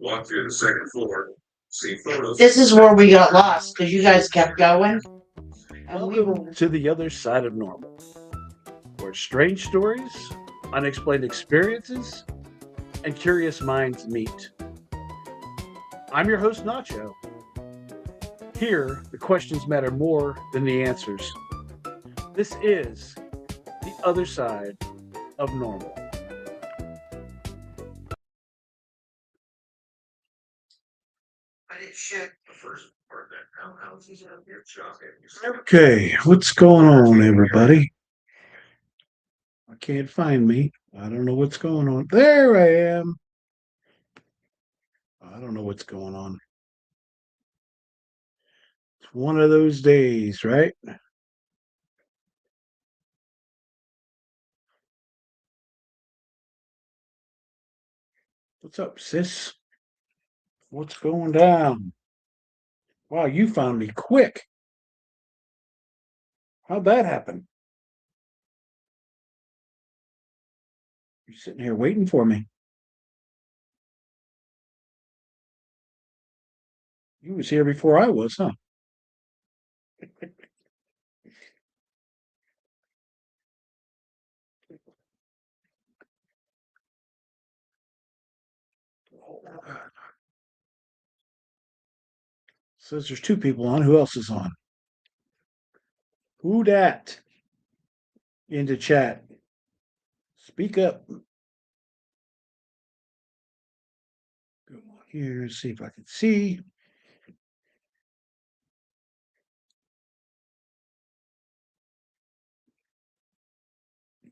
walk through the second floor, see photos. This is where we got lost because you guys kept going. And we Welcome were to the other side of normal, where strange stories, unexplained experiences, and curious minds meet. I'm your host, Nacho. Here, the questions matter more than the answers. This is the other side of normal. I didn't check the first part of that. Townhouses out here, shocking. Okay, what's going on, everybody? I can't find me. I don't know what's going on. There I am. I don't know what's going on. It's one of those days, right? What's up, sis? What's going down? Wow, you found me quick. How'd that happen? You're sitting here waiting for me. You was here before I was, huh? Says there's two people on. Who else is on? Who dat? Into chat. Speak up. Go on here, see if I can see.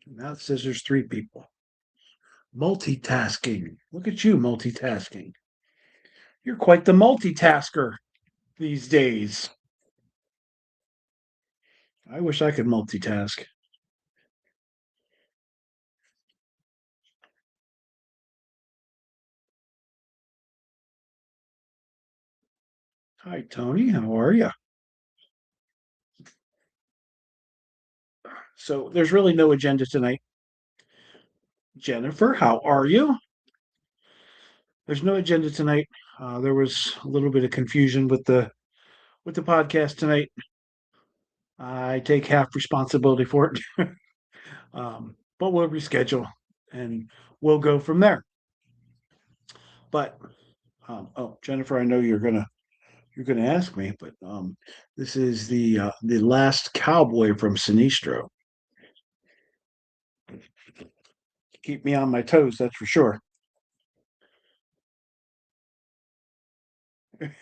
Now it says there's three people. Multitasking. Look at you multitasking. You're quite the multitasker these days. I wish I could multitask. Hi, Tony. How are you? So there's really no agenda tonight. Jennifer, how are you? There's no agenda tonight. There was a little bit of confusion with the podcast tonight. I take half responsibility for it, but we'll reschedule and we'll go from there. But oh, Jennifer, I know you're gonna ask me, but this is the last cowboy from Sinistro. Keep me on my toes, that's for sure.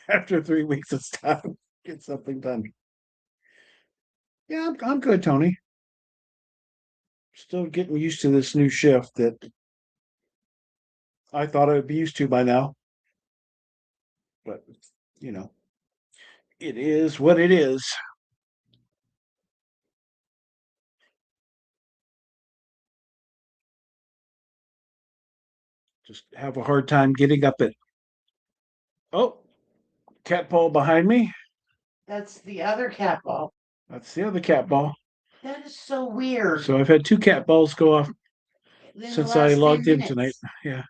After 3 weeks, it's time to get something done. Yeah, I'm good, Tony. Still getting used to this new shift that I thought I would be used to by now. But, you know, it is what it is. Just have a hard time getting up it. Oh, cat ball behind me. that's the other cat ball. That's the other cat ball. That is so weird. So I've had two cat balls go off In the since last I 10 logged in minutes. tonight. Yeah.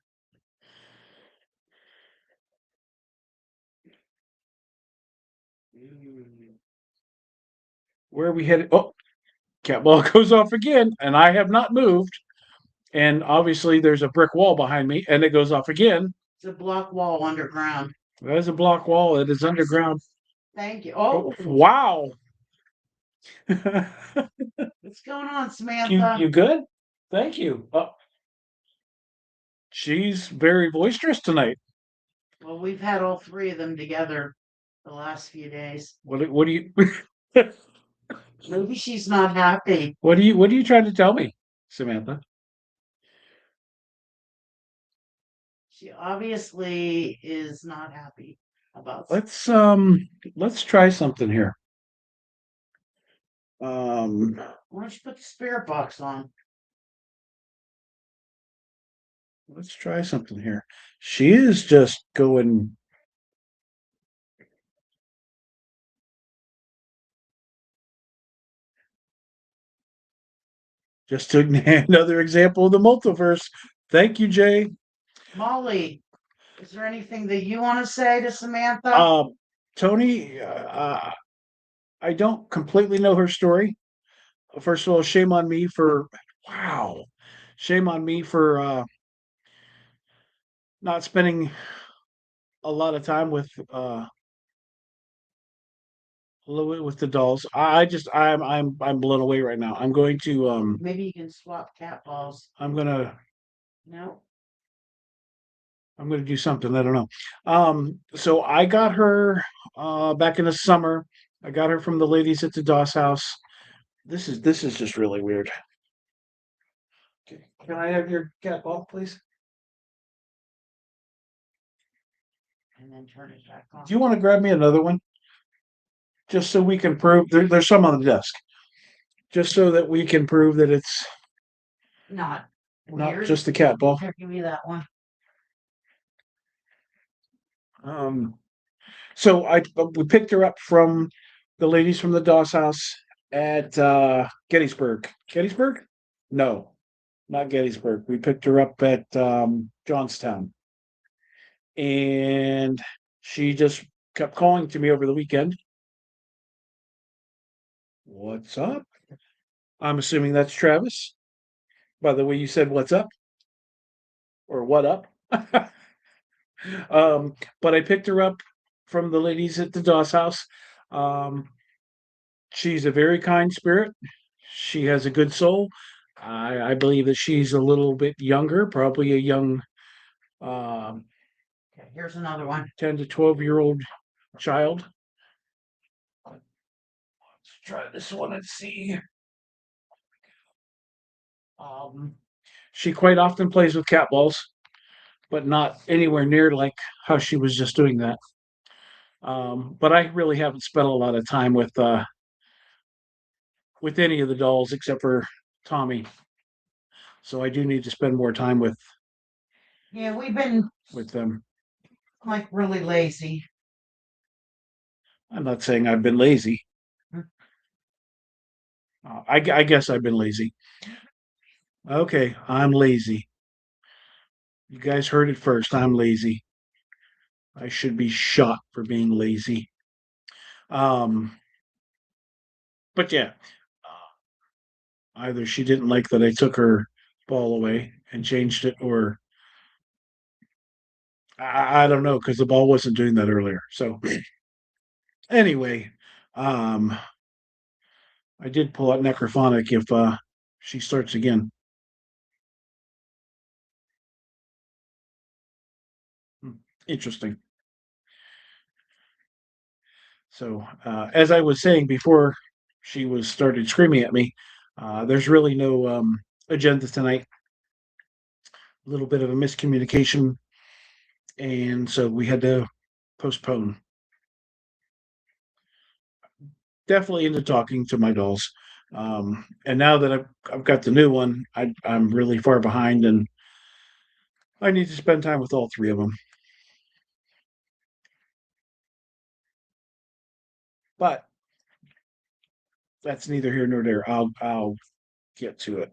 Where are we headed? Oh, cat ball goes off again, and I have not moved. And obviously, there's a brick wall behind me, and it goes off again. It's a block wall underground. There's a block wall. It is underground. Thank you. Oh, Oh, wow. what's going on, Samantha? You good? Thank you. Oh, she's very boisterous tonight. Well, we've had all three of them together the last few days. What do you Maybe she's not happy. what are you trying to tell me, Samantha? She obviously is not happy about Let's try something here. Why don't you put the spirit box on? Let's try something here. She is just going. Just to another example of the multiverse. Thank you, Jay. Molly, Is there anything that you want to say to Samantha? Tony, I don't completely know her story. First of all, shame on me for wow, shame on me for not spending a lot of time with the dolls. I just I'm blown away right now. Maybe you can swap cat balls. I'm gonna No? I'm gonna do something. I don't know. So I got her back in the summer. I got her from the ladies at the Doss house. This is just really weird. Okay. Can I have your cat ball, please? And then turn it back on. Do you want to grab me another one? Just so we can prove there's some on the desk. Just so that we can prove that it's Not not weird. just the cat ball. Here, give me that one. So we picked her up from the ladies from the Doss house at Gettysburg. Gettysburg? No, not Gettysburg. We picked her up at Johnstown. And she just kept calling to me over the weekend. What's up? I'm assuming that's Travis. By the way, you said what's up? Or what up? But I picked her up from the ladies at the Doss house. Um, she's a very kind spirit. She has a good soul. I believe that she's a little bit younger, probably a young Okay, here's another one. 10 to 12-year-old child. Let's try this one and see. She quite often plays with cat balls, but not anywhere near like how she was just doing that. But I really haven't spent a lot of time with any of the dolls except for Tommy. So I do need to spend more time Yeah, we've been them. like really lazy. I'm not saying I've been lazy. I guess I've been lazy. Okay, I'm lazy. You guys heard it first. I'm lazy. I should be shot for being lazy. Um, but yeah, either she didn't like that I took her ball away and changed it, or I don't know because the ball wasn't doing that earlier. So anyway, um, I did pull out necrophonic if she starts again. Interesting. So as I was saying before, she was started screaming at me. There's really no agenda tonight. A little bit of a miscommunication, and so we had to postpone. Definitely into talking to my dolls. And now that I've got the new one, I'm really far behind, and I need to spend time with all three of them. But that's neither here nor there. I'll get to it.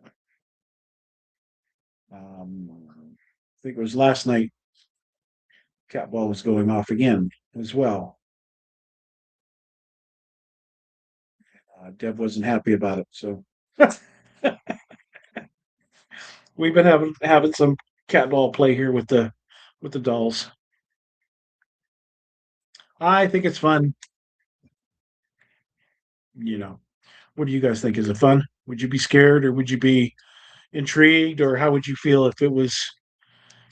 I think it was last night. Cat ball was going off again as well. Deb wasn't happy about it, so we've been having some cat ball play here with the dolls. I think it's fun. You know, what do you guys think? Is it fun? Would you be scared, or would you be intrigued, or how would you feel if it was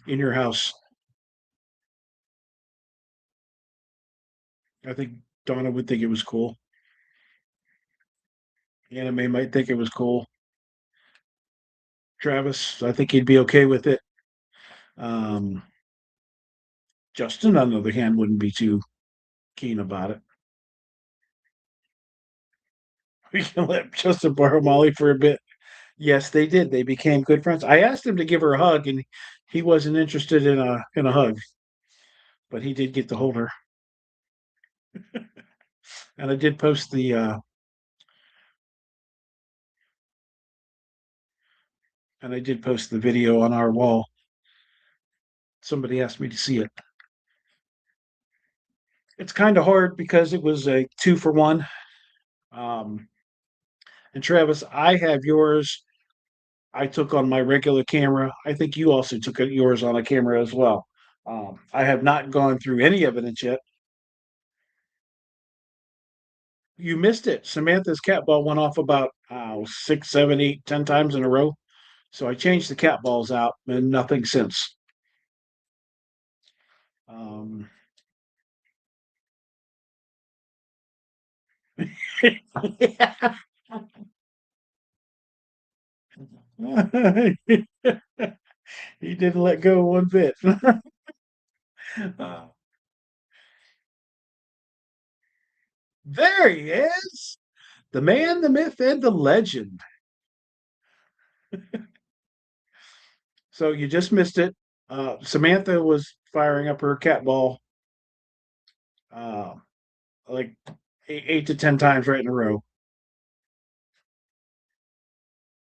in your house? I think Donna would think it was cool. Anime might think it was cool. Travis, I think he'd be okay with it. Um, Justin, on the other hand, wouldn't be too keen about it. We can let Justin borrow Molly for a bit. Yes, they did. They became good friends. I asked him to give her a hug, and he wasn't interested in a hug, but he did get to hold her. And I did post the video on our wall. Somebody asked me to see it. It's kind of hard because it was a 2 for 1. Um, and Travis, I have yours. I took on my regular camera. I think you also took yours on a camera as well. I have not gone through any evidence yet. You missed it. Samantha's cat ball went off about 6, 7, 8, 10 times in a row. So I changed the cat balls out and nothing since. Um, he didn't let go one bit. Uh, there he is. The man, the myth, and the legend. So you just missed it. Samantha was firing up her cat ball uh, like 8 to 10 times right in a row.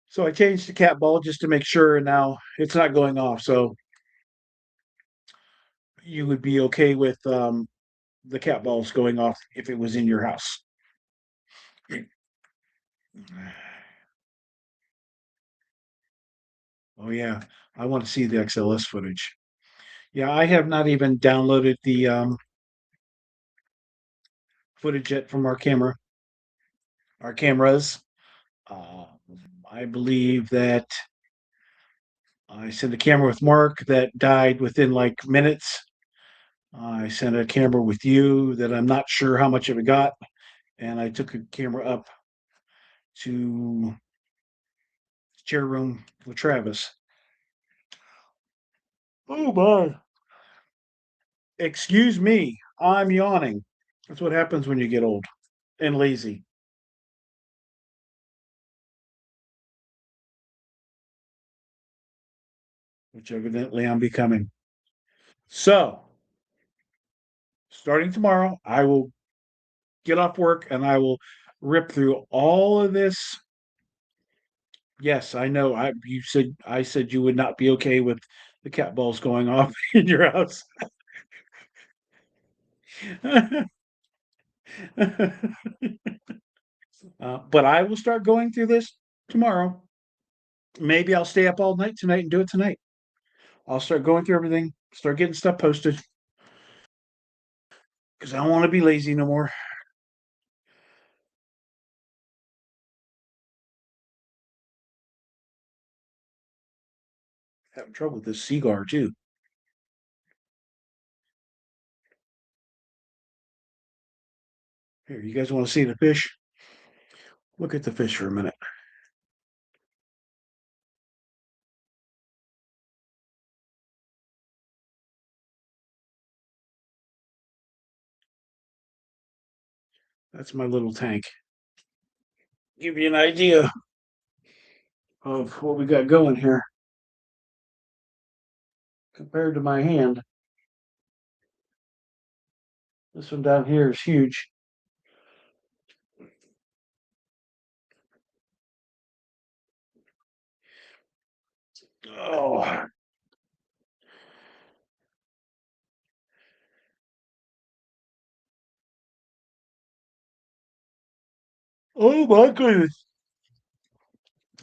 So I changed the cat ball just to make sure, and now it's not going off. So you would be okay with the cat balls going off if it was in your house. Oh yeah, I want to see the XLS footage. Yeah, I have not even downloaded the footage yet from our cameras. Uh, I believe that I sent a camera with Mark that died within like minutes. I sent a camera with you that I'm not sure how much of it got, and I took a camera up to chair room with Travis. Oh my! Excuse me, I'm yawning. That's what happens when you get old and lazy, which evidently I'm becoming. So, starting tomorrow, I will get off work and I will rip through all of this. Yes, I know. I said you would not be okay with the cat balls going off in your house. But I will start going through this tomorrow. Maybe I'll stay up all night tonight and do it tonight. I'll start going through everything, start getting stuff posted because I don't want to be lazy no more. Having trouble with this cigar too. Here, you guys want to see the fish? Look at the fish for a minute. That's my little tank. Give you an idea of what we got going here compared to my hand. This one down here is huge. Oh, oh my goodness.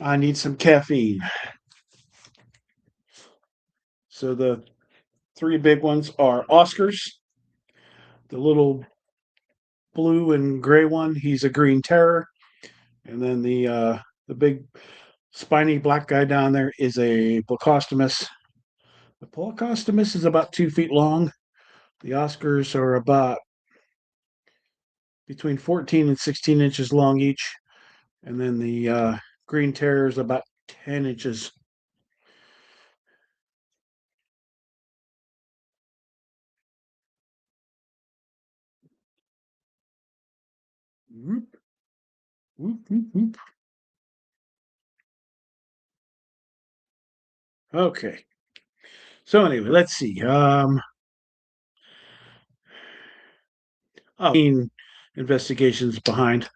I need some caffeine. So the three big ones are Oscars, the little blue and gray one, he's a green terror. And then the big spiny black guy down there is a Plecostomus. The Plecostomus is about 2 feet long. The Oscars are about between 14 and 16 inches long each. And then the green terror is about 10 inches. Whoop, whoop, whoop, whoop. Okay. So anyway, let's see. Investigations behind.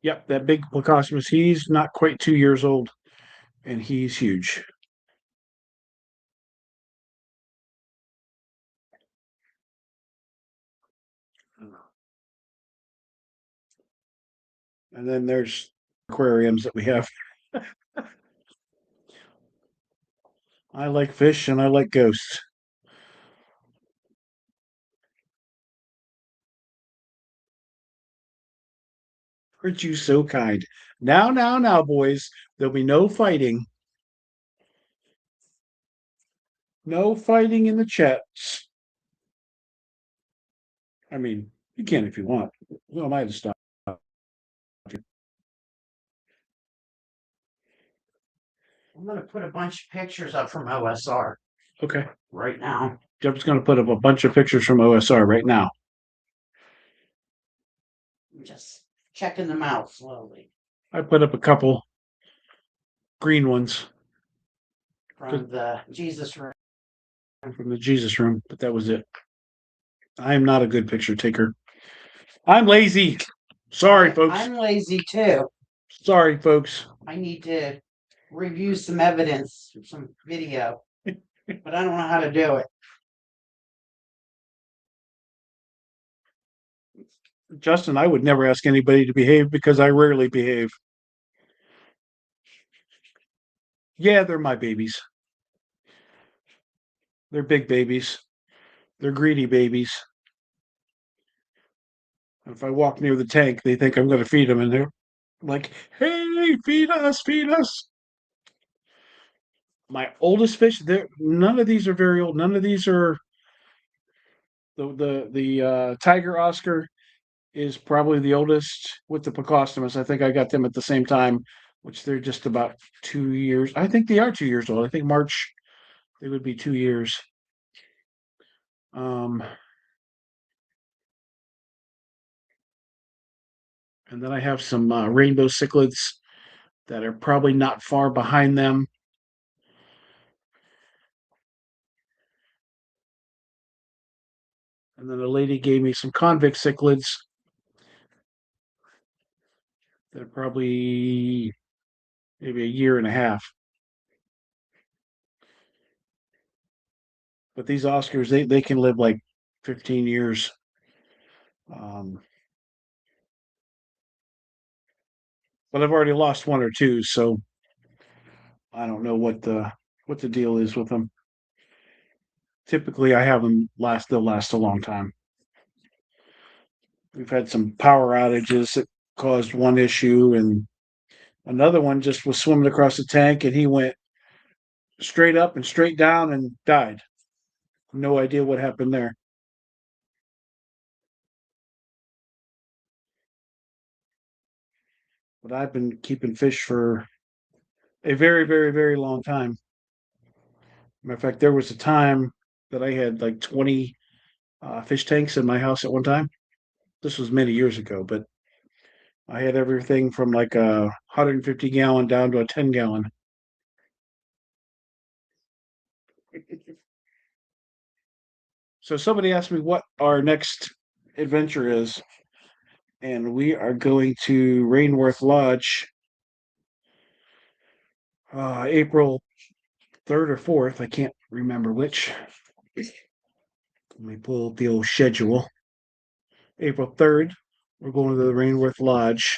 Yep, that big Plecostomus. He's not quite 2 years old, and he's huge. And then there's aquariums that we have. I like fish and I like ghosts. Aren't you so kind? Now, boys, there'll be no fighting. No fighting in the chats. I mean, you can if you want. Who am I to stop? I'm gonna put a bunch of pictures up from OSR Okay. right now. Jeff's going to put up a bunch of pictures from OSR right now. I'm just checking them out slowly I put up a couple green ones from the Jesus room. from the Jesus room, but that was it. I am not a good picture taker. I'm lazy. Sorry, folks. I'm lazy too. Sorry, folks. I need to review some evidence, some video, but I don't know how to do it. Justin, I would never ask anybody to behave because I rarely behave. Yeah, they're my babies. They're big babies. They're greedy babies. If I walk near the tank, they think I'm going to feed them, and they're like, "Hey, feed us, feed us." My oldest fish, none of these are very old. None of these are the tiger Oscar is probably the oldest with the Plecostomus. I think I got them at the same time, which they're just about 2 years. I think they are 2 years old. I think March they would be 2 years. And then I have some rainbow cichlids that are probably not far behind them. And then a lady gave me some convict cichlids that are probably maybe a year and a half. But these Oscars, they can live like 15 years. But I've already lost one or two, so I don't know what the deal is with them. Typically, I have them last. They'll last a long time. We've had some power outages that caused one issue, and another one just was swimming across the tank, and he went straight up and straight down and died. No idea what happened there. But I've been keeping fish for a very, very, very long time. Matter of fact, there was a time that I had like 20 fish tanks in my house at one time. This was many years ago, but I had everything from like a 150 gallon down to a 10 gallon. So somebody asked me what our next adventure is, and we are going to Rainworth Lodge April 3rd or 4th. I can't remember which. Let me pull up the old schedule. April 3rd, we're going to the Rainworth Lodge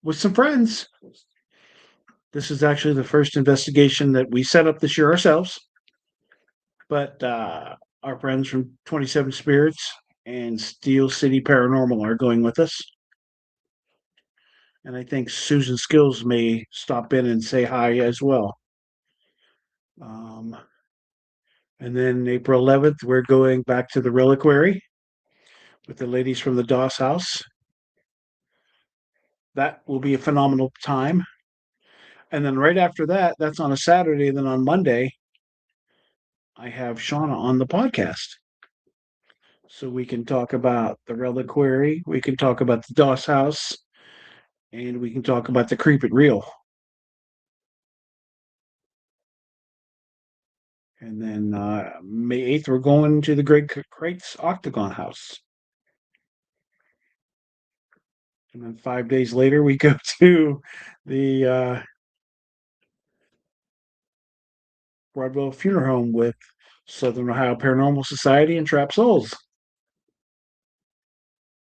with some friends. This is actually the first investigation that we set up this year ourselves. But our friends from 27 Spirits and Steel City Paranormal are going with us. And I think Susan Skills may stop in and say hi as well. And then April 11th, we're going back to the Reliquary with the ladies from the Doss House. That will be a phenomenal time. And then right after that, that's on a Saturday. Then on Monday, I have Shauna on the podcast. So we can talk about the Reliquary, we can talk about the Doss House, and we can talk about the Creep It Real. And then May 8th, we're going to the Greg Crates Octagon House. And then 5 days later, we go to the Broadwell Funeral Home with Southern Ohio Paranormal Society and Trap Souls.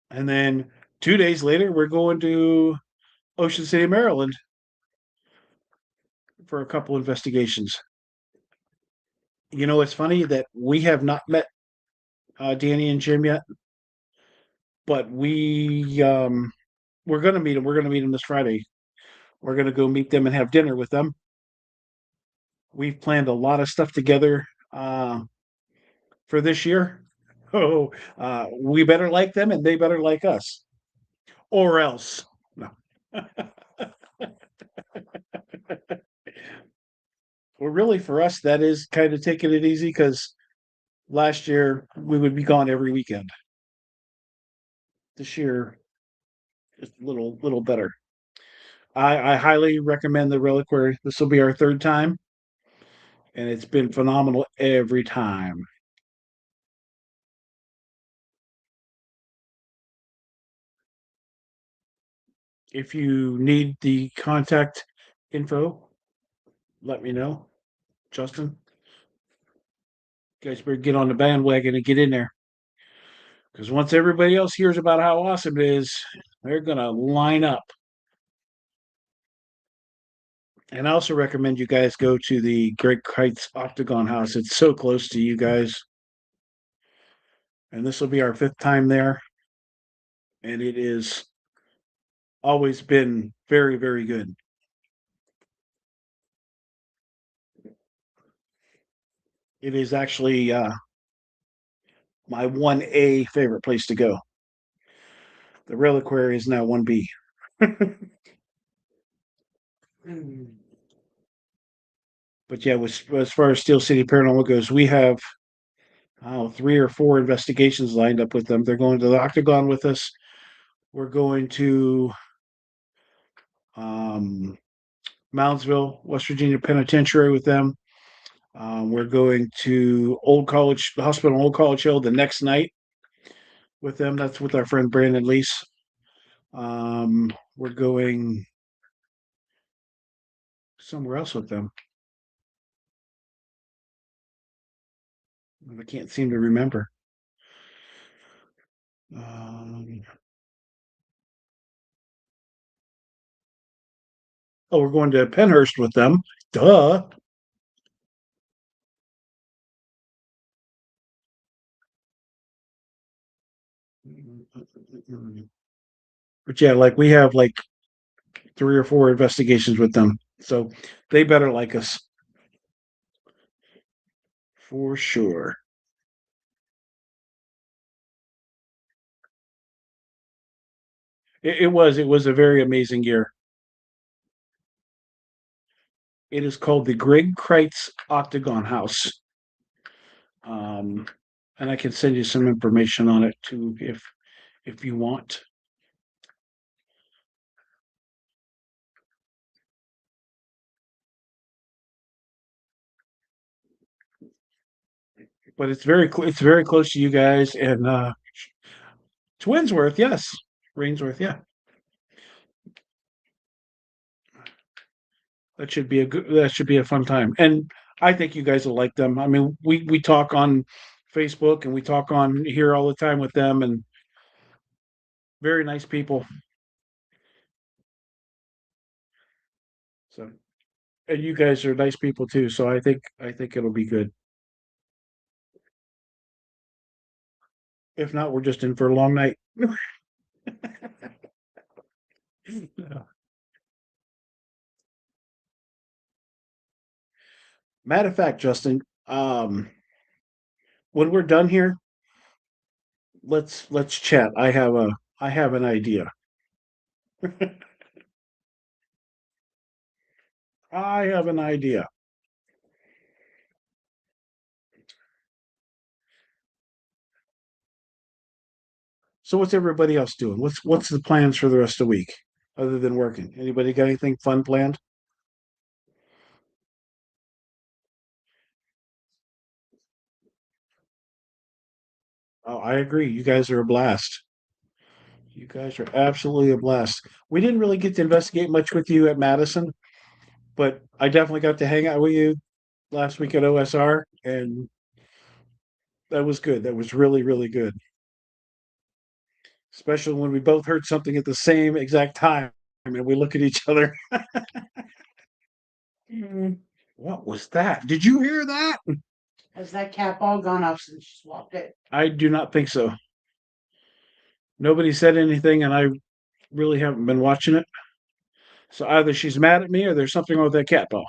And then 2 days later, we're going to Ocean City, Maryland for a couple investigations. You know, it's funny that we have not met Danny and Jim yet, but we're going to meet them. We're going to meet them this Friday. We're going to go meet them and have dinner with them. We've planned a lot of stuff together for this year. Oh, we better like them and they better like us, or else. No. Well, really, for us, that is kind of taking it easy because last year we would be gone every weekend. This year, it's a little better. I highly recommend the Reliquary. This will be our third time, and it's been phenomenal every time. If you need the contact info, let me know. Justin, you guys better get on the bandwagon and get in there. Because once everybody else hears about how awesome it is, they're going to line up. And I also recommend you guys go to the Great Heights Octagon House. It's so close to you guys. And this will be our 5th time there. And it is always been very, very good. It is actually my 1A favorite place to go. The Reliquary is now 1B. But yeah, as far as Steel City Paranormal goes, we have 3 or 4 investigations lined up with them. They're going to the Octagon with us. We're going to Moundsville, West Virginia Penitentiary with them. We're going to the hospital in Old College Hill the next night with them. That's with our friend Brandon Lease. We're going somewhere else with them. I can't seem to remember. We're going to Penhurst with them. Duh. But yeah, like we have like 3 or 4 investigations with them. So they better like us. For sure. It was a very amazing year. It is called the Greg Kreitz Octagon House. And I can send you some information on it too if you want. But it's very close to you guys and to Windsworth, yes. Rainsworth, yeah. That should be a fun time. And I think you guys will like them. I mean, we talk on Facebook and we talk on here all the time with them and very nice people. So and you guys are nice people too, so I think it'll be good. If not, we're just in for a long night. Yeah. Matter of fact, Justin, when we're done here, let's chat. I have an idea. I have an idea. So what's everybody else doing? What's the plans for the rest of the week other than working? Anybody got anything fun planned? Oh, I agree. You guys are a blast. You guys are absolutely a blast. We didn't really get to investigate much with you at Madison, but I definitely got to hang out with you last week at OSR, and that was good. That was really, really good. especially when we both heard something at the same exact time and we look at each other. What was that? Did you hear that? Has that cat ball gone off since you swapped it? I do not think so. Nobody said anything, and I really haven't been watching it. So either she's mad at me or there's something wrong with that cat ball.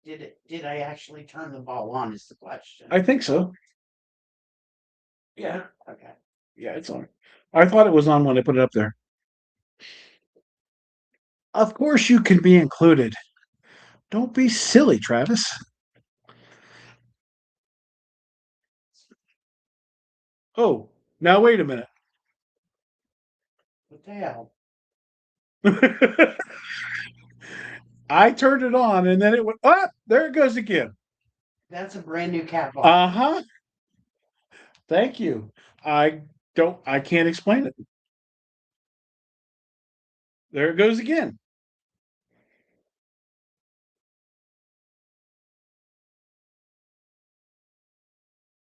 Did I actually turn the ball on is the question. I think so. Yeah. Okay. Yeah, it's on. I thought it was on when I put it up there. Of course you can be included. Don't be silly, Travis. Oh, now wait a minute. What the hell? I turned it on and then it went, oh, there it goes again. That's a brand new cat ball. Uh-huh. Thank you. I can't explain it. There it goes again.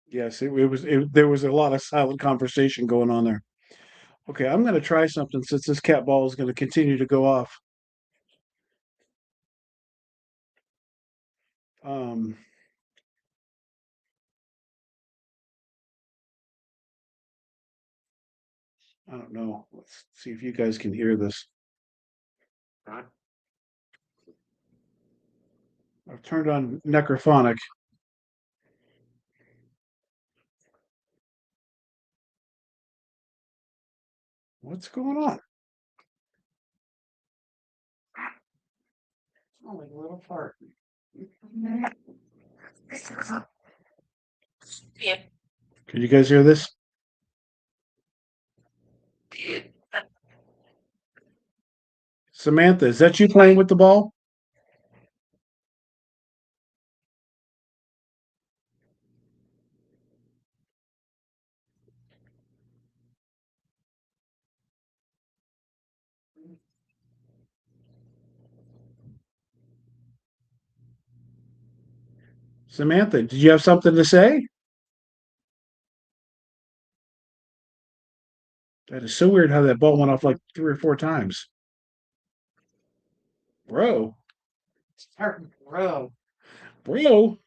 Yes, there was a lot of silent conversation going on there. Okay, I'm going to try something since this cat ball is going to continue to go off. Um, I don't know. Let's see if you guys can hear this. I've turned on necrophonic. What's going on? Oh, like a little fart. Can you guys hear this? Samantha, is that you playing with the ball? Samantha, did you have something to say? That is so weird how that ball went off like 3 or 4 times. Bro, Bro, bro,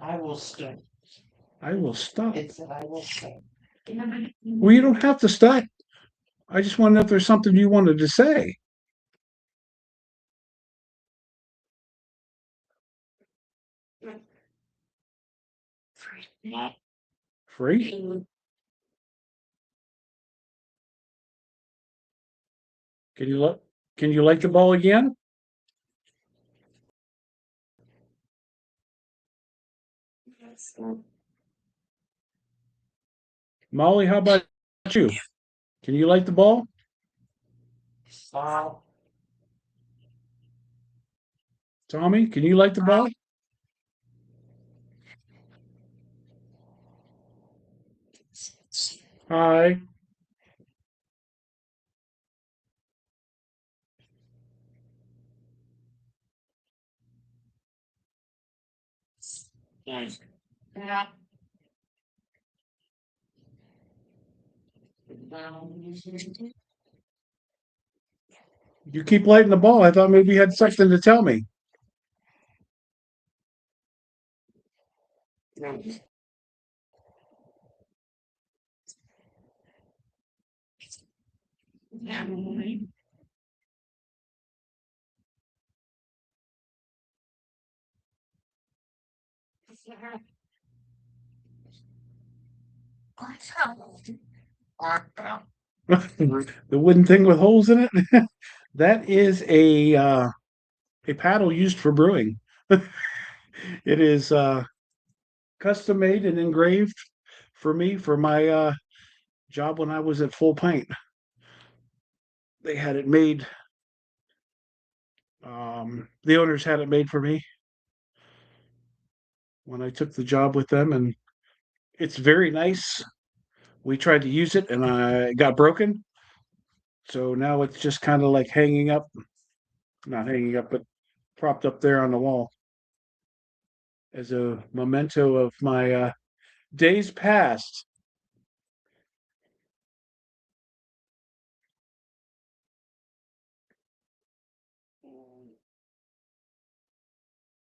I will stop. I will stop. It said I will stop. Well, you don't have to stop. I just want to know if there's something you wanted to say. Free? Can you look? Can you like the ball again? Molly, how about you? Can you like the ball? Stop. Tommy, can you like the ball? Hi. You keep lighting the ball. I thought maybe you had something to tell me. The wooden thing with holes in it? That is a paddle used for brewing. It is custom made and engraved for me for my job when I was at Full Paint. They had it made. The owners had it made for me when I took the job with them, and it's very nice. We tried to use it, and I got broken. So now it's just kind of like hanging up, not hanging up, but propped up there on the wall. as a memento of my days past.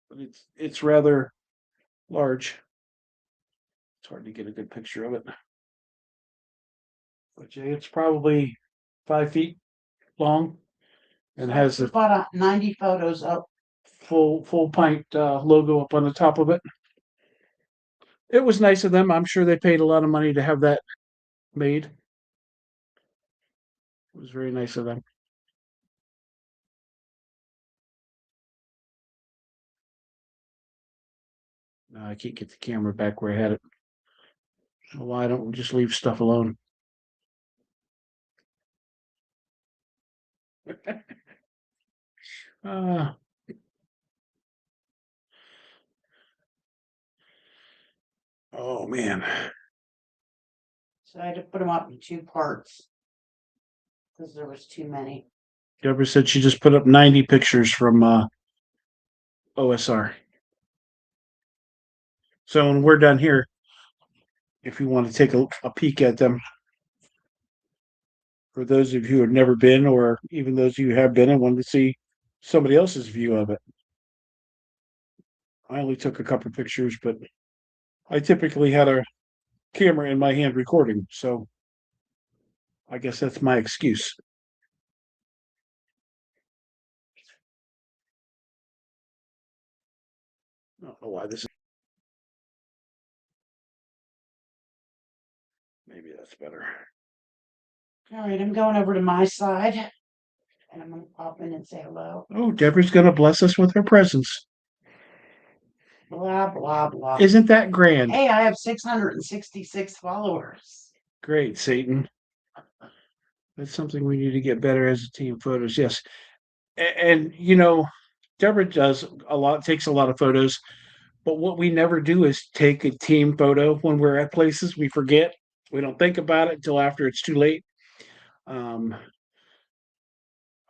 But it's rather large. It's hard to get a good picture of it. But Jay, it's probably 5 feet long and has a About 90 photos up. full pint logo up on the top of it. It was nice of them. I'm sure they paid a lot of money to have that made. It was very nice of them. No, I can't get the camera back where I had it. So why don't we just leave stuff alone? uh, oh man. So I had to put them up in 2 parts. Because there was too many. Deborah said she just put up 90 pictures from OSR. So when we're done here, if you want to take a peek at them, for those of you who have never been, or even those of you who have been and wanted to see somebody else's view of it. I only took a couple pictures, but I typically had a camera in my hand recording, so I guess that's my excuse. I don't know why this is. Maybe that's better. All right, I'm going over to my side. And I'm going to pop in and say hello. Oh, Deborah's going to bless us with her presence. Blah, blah, blah. Isn't that grand? Hey, I have 666 followers. Great, Satan. That's something we need to get better as a team. Photos, yes. And you know, Deborah does a lot, takes a lot of photos, but what we never do is take a team photo when we're at places. We forget. We don't think about it until after it's too late.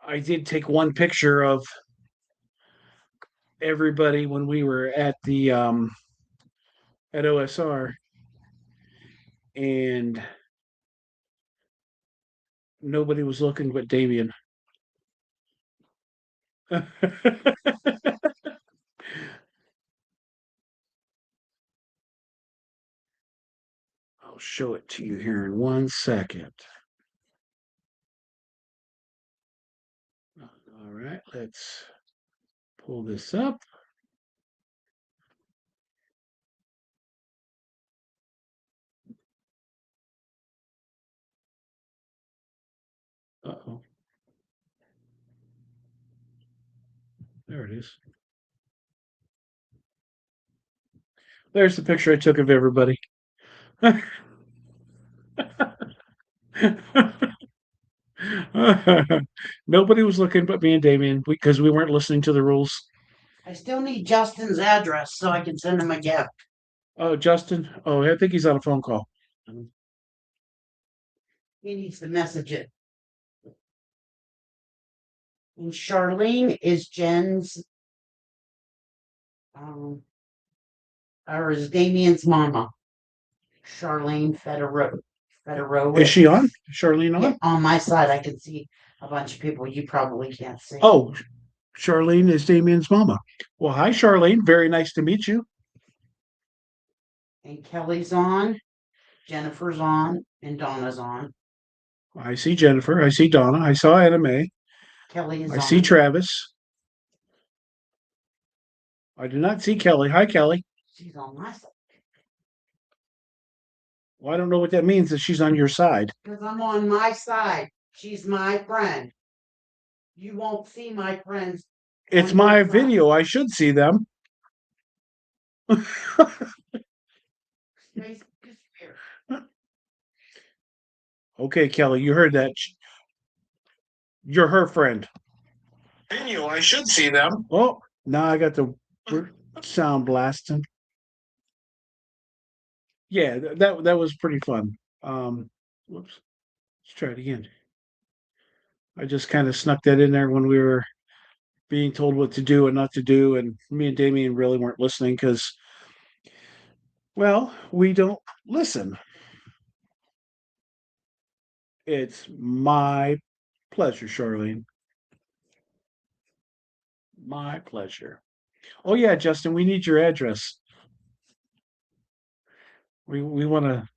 I did take one picture of everybody when we were at the at OSR, and nobody was looking but Damien. I'll show it to you here in 1 second. All right, let's pull this up. Uh-oh. There it is. There's the picture I took of everybody. Nobody was looking but me and Damien because we weren't listening to the rules. I still need Justin's address so I can send him a gift. Oh, Justin. Oh, I think he's on a phone call. He needs to message it. And Charlene is Jen's, or is Damien's mama. Charlene Federer. Is she on? Charlene on? Yeah, on my side, I can see a bunch of people you probably can't see. Oh, Charlene is Damien's mama. Well, hi, Charlene. Very nice to meet you. And Kelly's on, Jennifer's on, and Donna's on. I see Jennifer. I see Donna. I saw Anna Mae. Kelly is I on. see Travis. I do not see Kelly. Hi, Kelly. She's on my side. Well, I don't know what that means that she's on your side. Because I'm on my side. She's my friend. You won't see my friends. It's on my your side. video. I should see them. Space disappear. Okay, Kelly, you heard that. You're her friend. Video. I should see them. Oh, now I got the sound blasting. Yeah, that was pretty fun. Whoops. Let's try it again. I just kind of snuck that in there when we were being told what to do and not to do, and me and Damien really weren't listening because Well, we don't listen. It's my pleasure, Charlene. My pleasure. Oh yeah, Justin, we need your address. We want to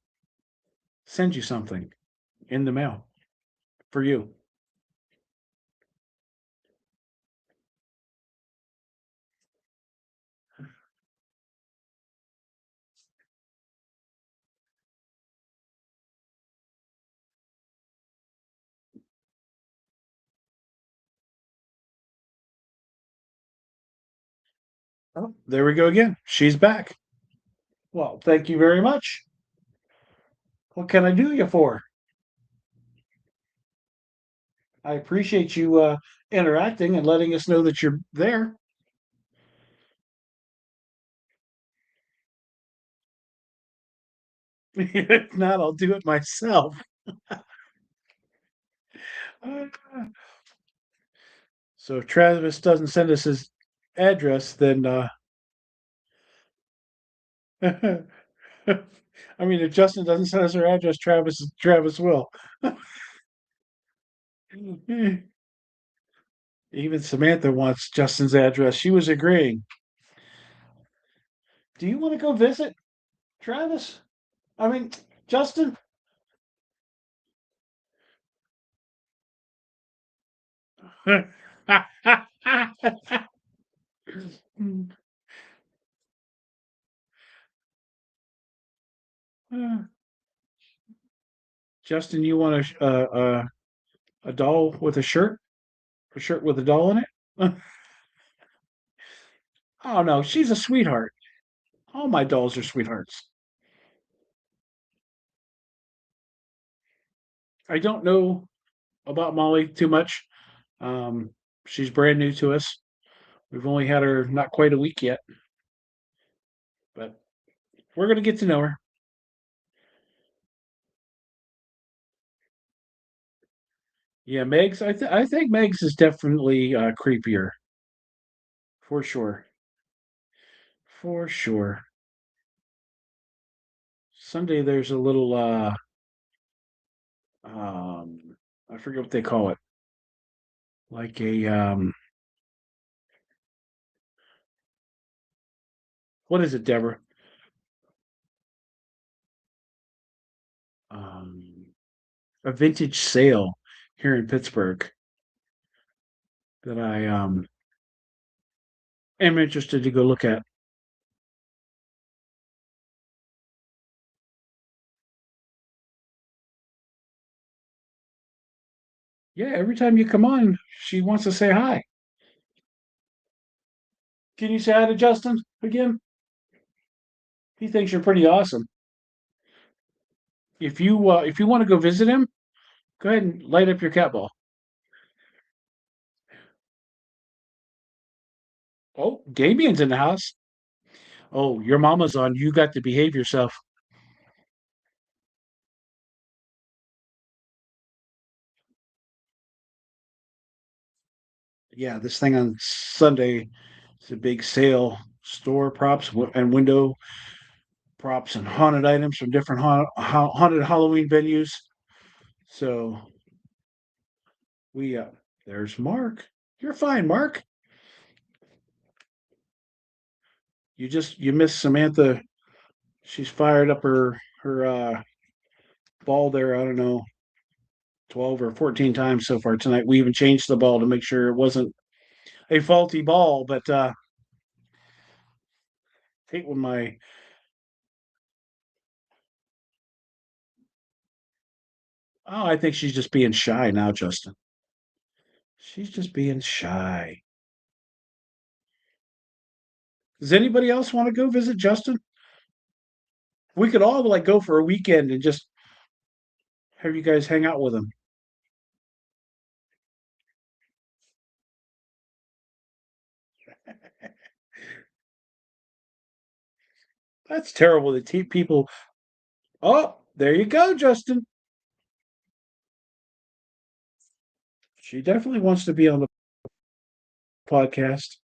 send you something in the mail for you. Oh, there we go again. She's back. Well, thank you very much. What can I do you for? I appreciate you interacting and letting us know that you're there. If not, I'll do it myself. Uh, So if Travis doesn't send us his address, then I mean, if Justin doesn't send us her address, Travis will. Even Samantha wants Justin's address. She was agreeing. Do you want to go visit Travis? I mean, Justin? Justin, you want a doll with a shirt? A shirt with a doll in it? Oh no, she's a sweetheart. All my dolls are sweethearts. I don't know about Molly too much. Um, she's brand new to us. We've only had her not quite a week yet, but we're gonna get to know her. Yeah, Megs. I think Megs is definitely creepier for sure. For sure. Sunday there's a little I forget what they call it. Like a what is it, Deborah? Um a vintage sale here in Pittsburgh that I am interested to go look at. Yeah, every time you come on, she wants to say hi. Can you say hi to Justin again? He thinks you're pretty awesome. If you want to go visit him, go ahead and light up your cat ball. Oh, Damien's in the house. Oh, your mama's on. You got to behave yourself. Yeah, this thing on Sunday is a big sale. Store props and window props and haunted items from different haunted Halloween venues. So we there's Mark. You're fine, Mark. You missed Samantha. She's fired up her ball there. I don't know, 12 or 14 times so far tonight. We even changed the ball to make sure it wasn't a faulty ball. But hate when my oh, I think she's just being shy now, Justin. She's just being shy. Does anybody else want to go visit Justin? We could all like go for a weekend and just have you guys hang out with him. That's terrible to teach people. Oh, there you go, Justin. She definitely wants to be on the podcast.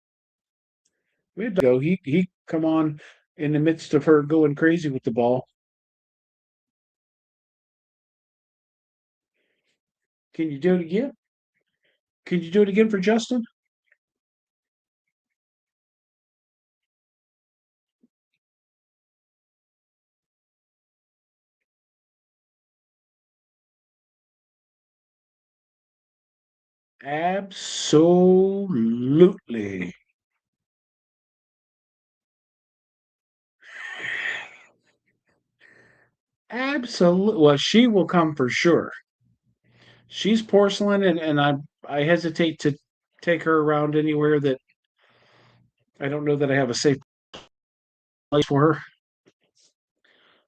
We had to go. He come on in the midst of her going crazy with the ball. Can you do it again? Can you do it again for Justin? Absolutely. Absolutely. Well, she will come for sure. She's porcelain, and I hesitate to take her around anywhere that I don't know that I have a safe place for her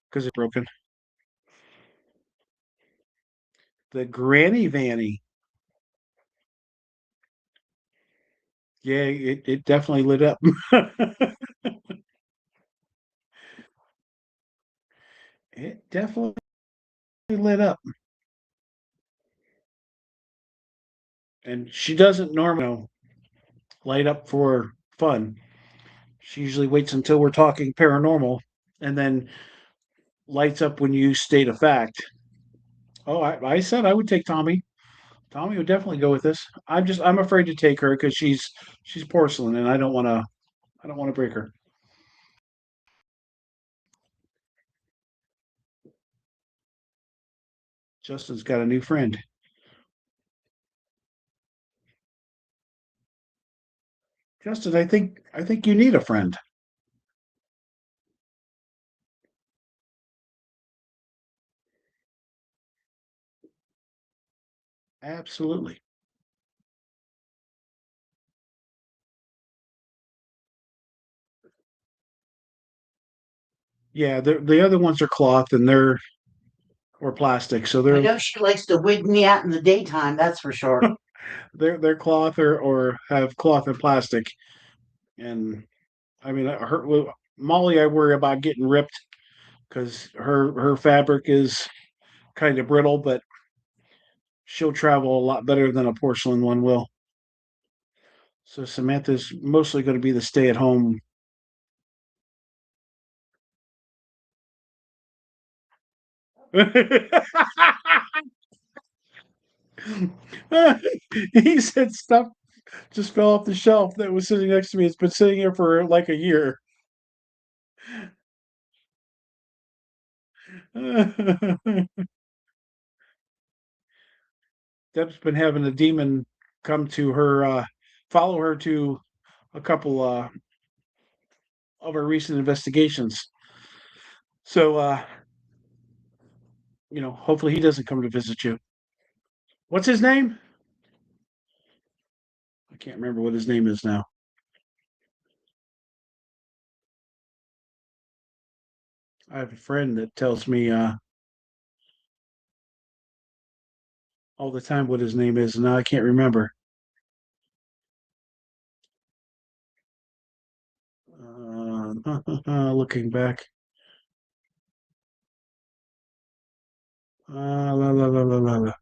because it's broken. The Granny Vanny. Yeah, it definitely lit up. It definitely lit up. And she doesn't normally light up for fun. She usually waits until we're talking paranormal and then lights up when you state a fact. Oh, I said I would take Tommy. Tommy would definitely go with this. I'm afraid to take her because she's porcelain and I don't want to break her. Justin's got a new friend. Justin, I think you need a friend. Absolutely. Yeah, the other ones are cloth and they're or plastic, so I know she likes to wig me out in the daytime, that's for sure. they're cloth or have cloth and plastic. And I mean, Molly, I worry about getting ripped because her fabric is kind of brittle, but she'll travel a lot better than a porcelain one will. So Samantha's mostly going to be the stay at home. He said stuff just fell off the shelf that was sitting next to me. It's been sitting here for like a year. Deb's been having a demon come to her, follow her to a couple of her recent investigations. So, hopefully he doesn't come to visit you. What's his name? I can't remember what his name is now. I have a friend that tells me all the time what his name is, and now I can't remember. Looking back. La, la, la, la, la, la.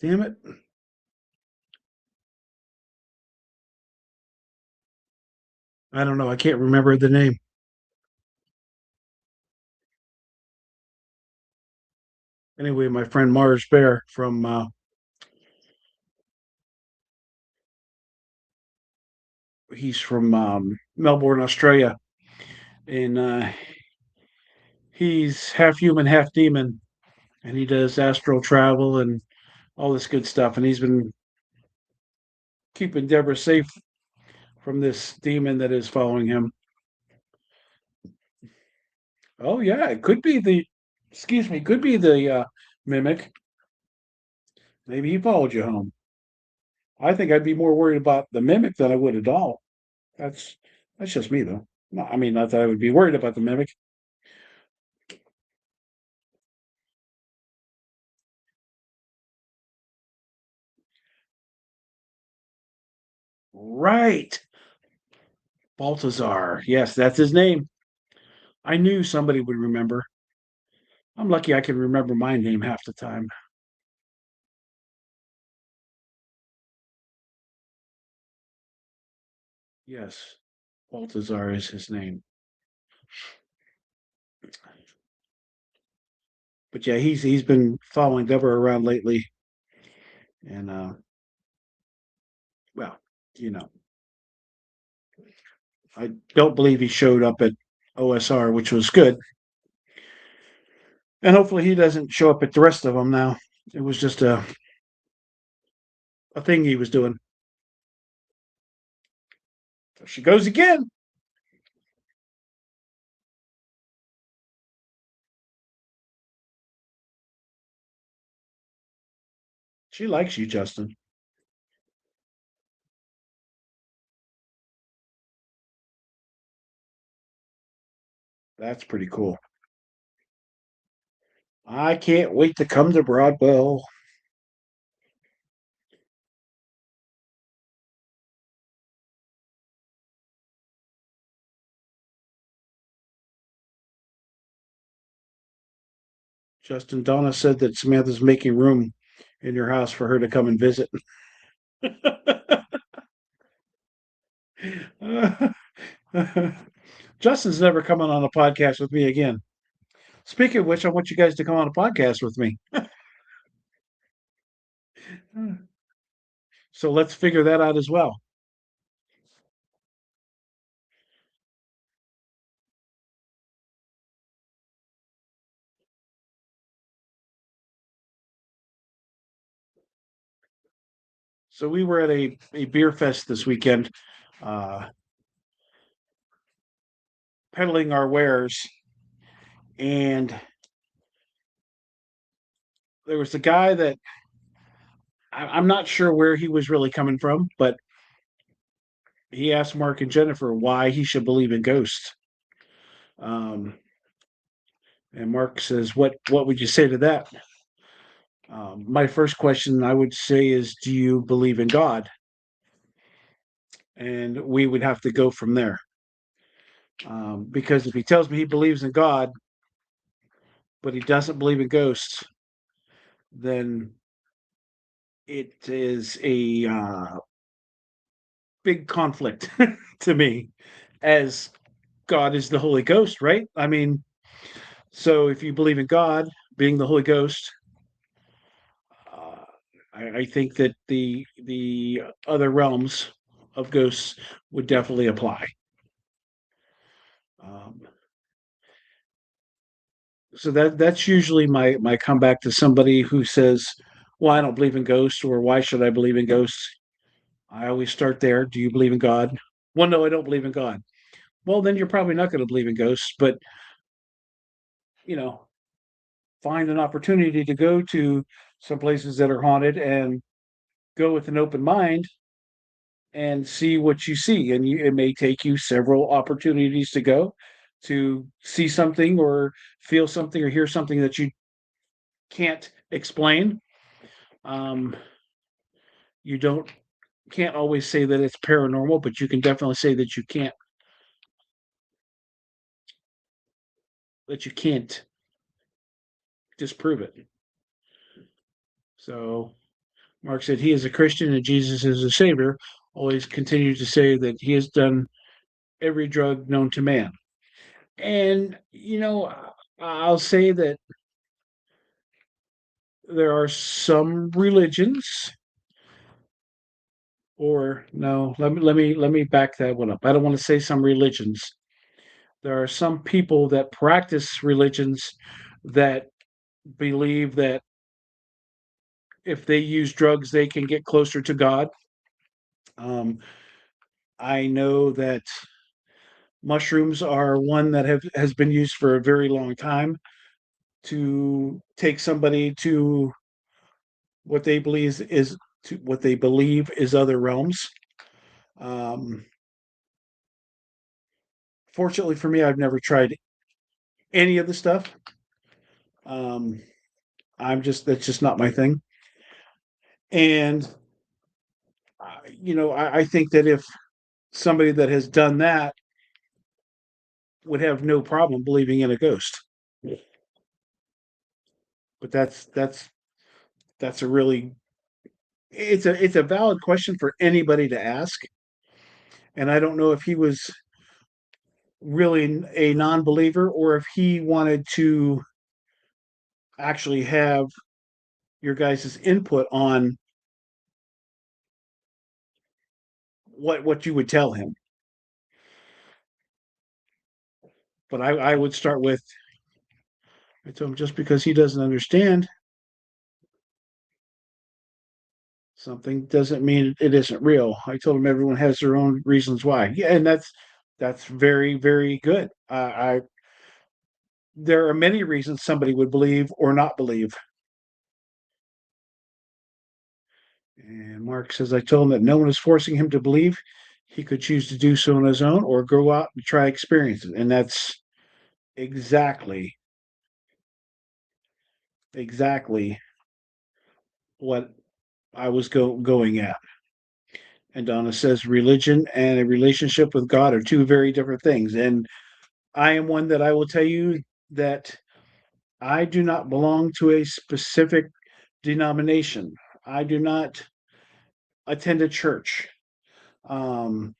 Damn it. I don't know. I can't remember the name. Anyway, my friend Mars Bear from he's from Melbourne, Australia, and he's half human, half demon, and he does astral travel and all this good stuff. And he's been keeping Deborah safe from this demon that is following him. Oh yeah, it could be the, excuse me, could be the mimic. Maybe he followed you home. I think I'd be more worried about the mimic than I would a doll. That's that's just me though. No, I mean, not that I would be worried about the mimic. Right. Baltazar. Yes, that's his name. I knew somebody would remember. I'm lucky I can remember my name half the time. Yes, Baltazar is his name. But yeah, he's been following Deborah around lately, and well, you know, I don't believe he showed up at OSR, which was good, and hopefully he doesn't show up at the rest of them now. It was just a thing he was doing. There she goes again. She likes you, Justin. That's pretty cool. I can't wait to come to Broadwell. Justin, Donna said that Samantha's making room in your house for her to come and visit. Justin's never coming on a podcast with me again. Speaking of which, I want you guys to come on a podcast with me. So let's figure that out as well. So we were at a beer fest this weekend, uh, peddling our wares, and there was a guy that I'm not sure where he was really coming from, but he asked Mark and Jennifer why he should believe in ghosts. Um, and Mark says, "What would you say to that?" My first question I would say is, "Do you believe in God?" And we would have to go from there. Because if he tells me he believes in God, but he doesn't believe in ghosts, then it is a big conflict to me, as God is the Holy Ghost, right? I mean, so if you believe in God being the Holy Ghost, uh, I think that the other realms of ghosts would definitely apply. Um, so that's usually my comeback to somebody who says, "Well, I don't believe in ghosts," or "Why should I believe in ghosts?" I always start there. Do you believe in God? Well, no, I don't believe in God. Well, then you're probably not going to believe in ghosts, but you know, find an opportunity to go to some places that are haunted and go with an open mind and see what you see. And it may take you several opportunities to go to see something or feel something or hear something that you can't explain. Um, you can't always say that it's paranormal, but you can definitely say that you can't disprove it. So Mark said he is a Christian and Jesus is a savior. Always continued to say that he has done every drug known to man. And I'll say that there are some religions, or no, let me back that one up. I don't want to say some religions. There are some people that practice religions that believe that if they use drugs, they can get closer to God. Um, I know that mushrooms are one that has been used for a very long time to take somebody to what they believe is other realms. Um, Fortunately for me, I've never tried any of the stuff. Um, that's just not my thing. And I think that if somebody that has done that would have no problem believing in a ghost. But that's a really it's a valid question for anybody to ask. And I don't know if he was really a non-believer or if he wanted to actually have your guys' input on what you would tell him. But I would start with, I told him, just because he doesn't understand something doesn't mean it isn't real. I told him everyone has their own reasons why. Yeah, and that's very, very good. I There are many reasons somebody would believe or not believe. And Mark says, I told him that no one is forcing him to believe. He could choose to do so on his own or go out and try experiences. And that's exactly, exactly what I was going at. And Donna says, religion and a relationship with God are two very different things. And I am one that I will tell you that I do not belong to a specific denomination. I do not attend a church. Um,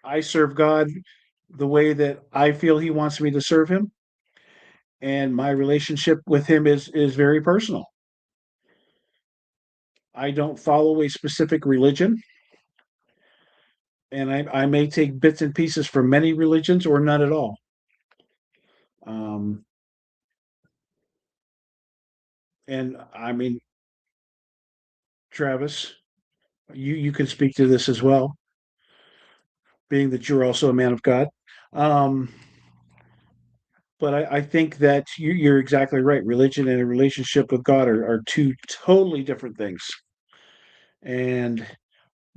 I serve God the way that I feel He wants me to serve Him, and my relationship with Him is very personal. I don't follow a specific religion, and I may take bits and pieces from many religions or none at all. Um, and I mean, Travis, you can speak to this as well, being that you're also a man of God. Um, but I think that you're exactly right. Religion and a relationship with God are two totally different things. And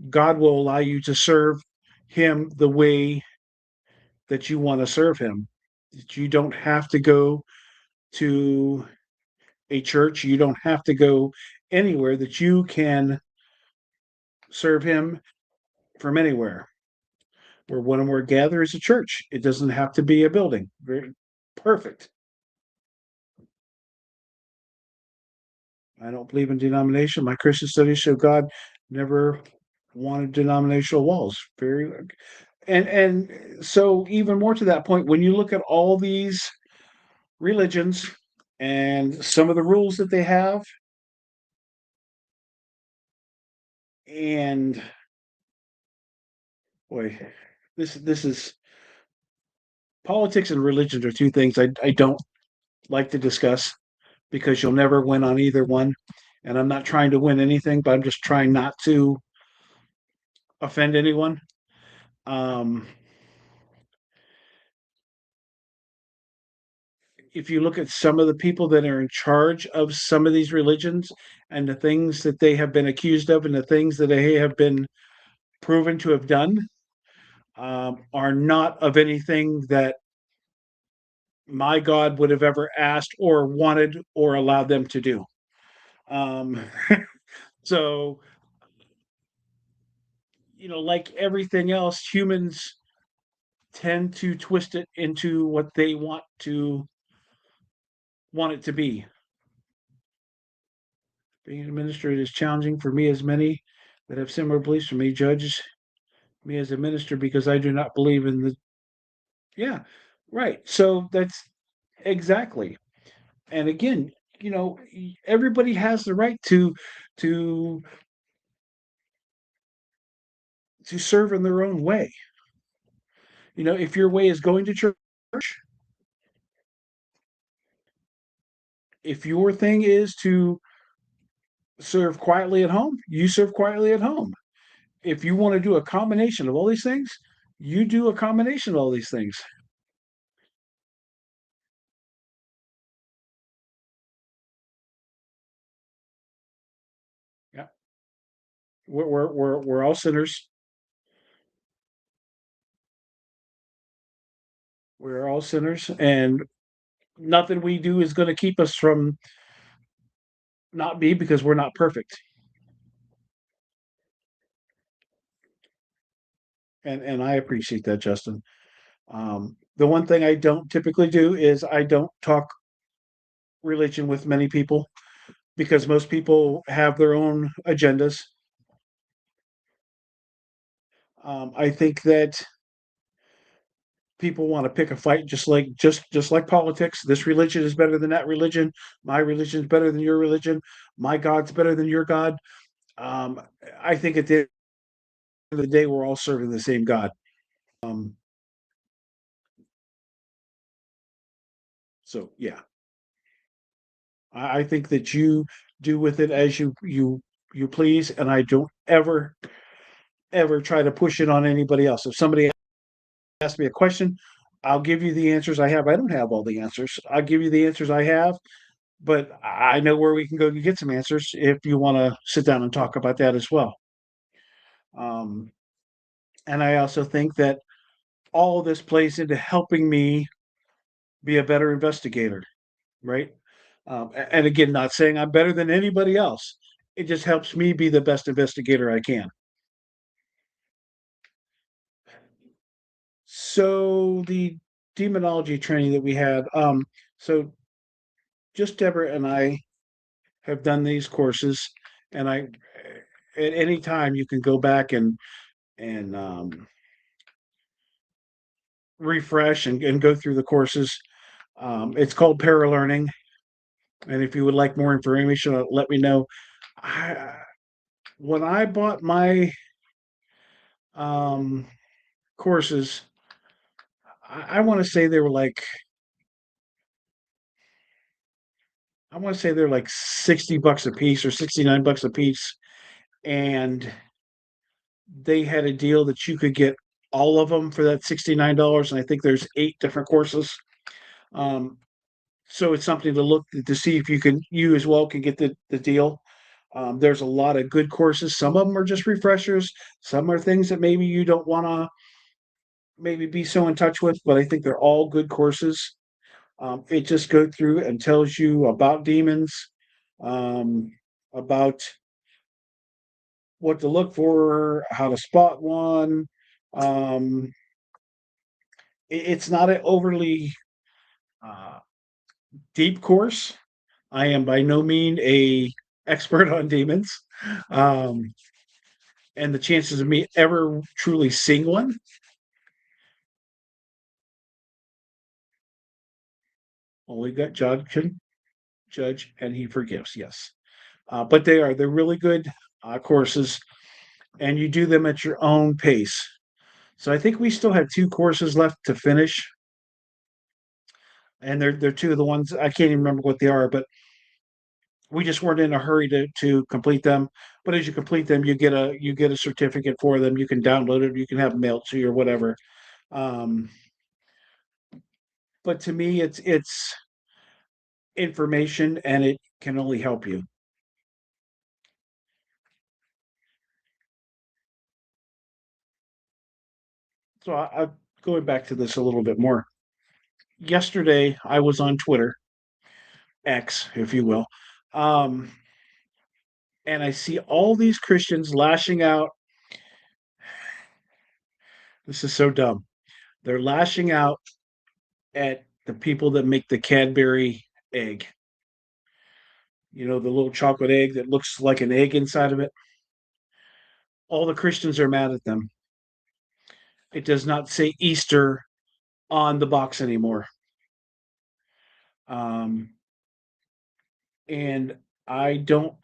God will allow you to serve Him the way that you want to serve Him. You don't have to go to a church, you don't have to go anywhere, that you can serve Him from anywhere. Where one or more gather is a church. It doesn't have to be a building. Very perfect. I don't believe in denomination. My Christian studies show God never wanted denominational walls. Very and so even more to that point, when you look at all these religions and some of the rules that they have, and boy, this is politics and religion are two things I don't like to discuss because you'll never win on either one. And I'm not trying to win anything, but I'm just trying not to offend anyone. Um, if you look at some of the people that are in charge of some of these religions and the things that they have been accused of and the things that they have been proven to have done, are not of anything that my God would have ever asked or wanted or allowed them to do. Um, so, like everything else, humans tend to twist it into what they want it to be. Being an administrator is challenging for me, as many that have similar beliefs from me judge me as a minister because I do not believe in the. Yeah, right. So that's exactly. And again, everybody has the right to to serve in their own way. If your way is going to church, if your thing is to serve quietly at home, you serve quietly at home. If you want to do a combination of all these things, you do a combination of all these things. Yeah, we're all sinners. We're all sinners, and nothing we do is going to keep us from not be because we're not perfect. And I appreciate that, Justin. The one thing I don't typically do is I don't talk religion with many people because most people have their own agendas. I think that people want to pick a fight, just like politics. This religion is better than that religion. My religion is better than your religion. My God's better than your God. Um, I think at the end of the day, we're all serving the same God. Um, so yeah, I think that you do with it as you please, and I don't ever try to push it on anybody else. If somebody asks me a question, I'll give you the answers I have. I don't have all the answers. I'll give you the answers I have, but I know where we can go to get some answers if you want to sit down and talk about that as well. Um, and I also think that all of this plays into helping me be a better investigator, right? And again, not saying I'm better than anybody else. It just helps me be the best investigator I can. So the demonology training that we had, so just Deborah and I have done these courses, and I at any time you can go back and refresh and go through the courses. It's called Paralearning, and if you would like more information, let me know. I, when I bought my um, courses, I want to say they were like I want to say they're like $60 a piece or $69 a piece, and they had a deal that you could get all of them for that $69, and I think there's 8 different courses. Um, so it's something to look to see if you as well can get the deal. There's a lot of good courses. Some of them are just refreshers. Some are things that maybe you don't want to maybe be so in touch with, but I think they're all good courses. It just goes through and tells you about demons, um, about what to look for, how to spot one. Um, it's not an overly uh, deep course. I am by no mean a expert on demons, um, and the chances of me ever truly seeing one. Only got judge, and he forgives. Yes, but they're really good courses, and you do them at your own pace. So I think we still have 2 courses left to finish, and they're 2 of the ones I can't even remember what they are, but we just weren't in a hurry to complete them. But as you complete them, you get a certificate for them. You can download it, you can have them mailed to you or whatever. Um, but to me, it's information, and it can only help you. So I going back to this a little bit more. Yesterday, I was on Twitter, X, if you will, um, and I see all these Christians lashing out. This is so dumb. They're lashing out at the people that make the Cadbury egg. You know, the little chocolate egg that looks like an egg inside of it. All the Christians are mad at them. It does not say Easter on the box anymore. Um, and I don't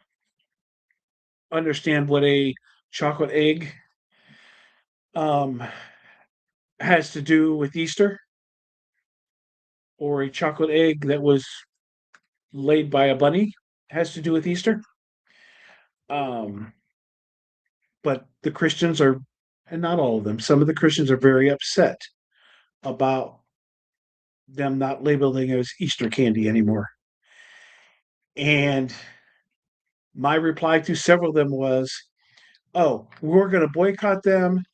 understand what a chocolate egg um, has to do with Easter, or a chocolate egg that was laid by a bunny has to do with Easter. Um, but the Christians are, and not all of them, some of the Christians are very upset about them not labeling it as Easter candy anymore. And my reply to several of them was, "Oh, we're going to boycott them,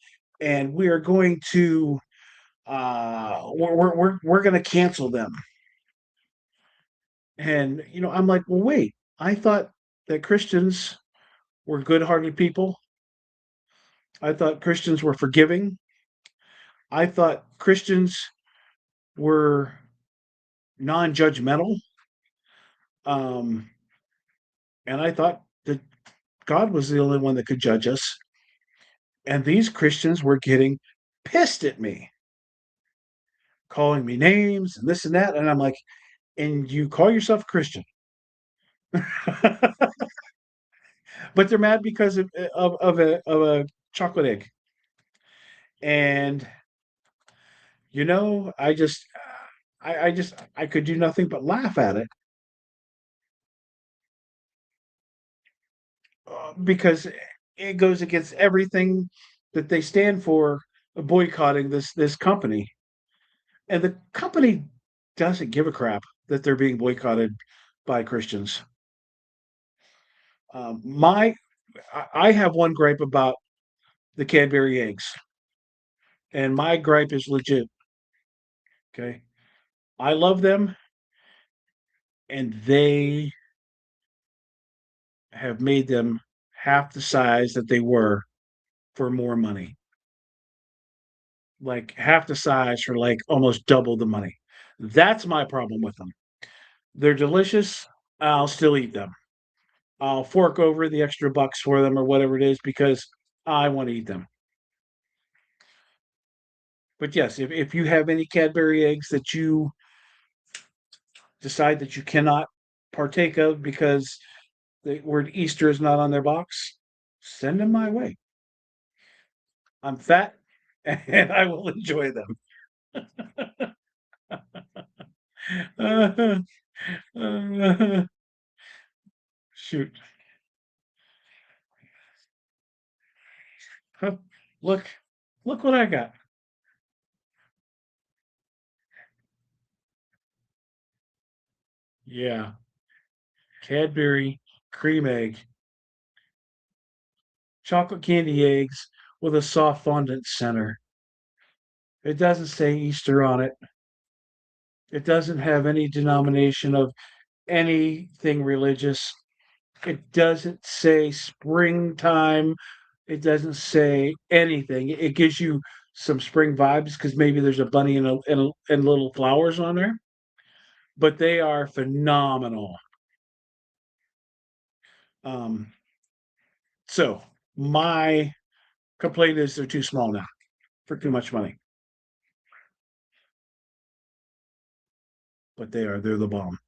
and we are going to we're going to cancel them." And I'm like, well, wait, I thought that Christians were good-hearted people. I thought Christians were forgiving. I thought Christians were non-judgmental. Um, and I thought that God was the only one that could judge us. And these Christians were getting pissed at me, calling me names and this and that. And I'm like, and you call yourself a Christian? But they're mad because of a chocolate egg. And I could do nothing but laugh at it, because it goes against everything that they stand for, boycotting this company. And the company doesn't give a crap that they're being boycotted by Christians. My I have one gripe about the Cadbury eggs, and my gripe is legit. Okay, I love them, and they have made them half the size that they were for more money. Like half the size for like almost double the money. That's my problem with them. They're delicious. I'll still eat them. I'll fork over the extra bucks for them or whatever it is because I want to eat them. But yes, if you have any Cadbury eggs that you decide that you cannot partake of because the word Easter is not on their box, send them my way. I'm fat and I will enjoy them. Shoot. Huh, Look, look what I got. Yeah, Cadbury cream egg, chocolate candy eggs with a soft fondant center. It doesn't say Easter on it. It doesn't have any denomination of anything religious. It doesn't say springtime. It doesn't say anything. It gives you some spring vibes because maybe there's a bunny and little flowers on there, but they are phenomenal. Um, so my complaint is they're too small now for too much money, but they're the bomb.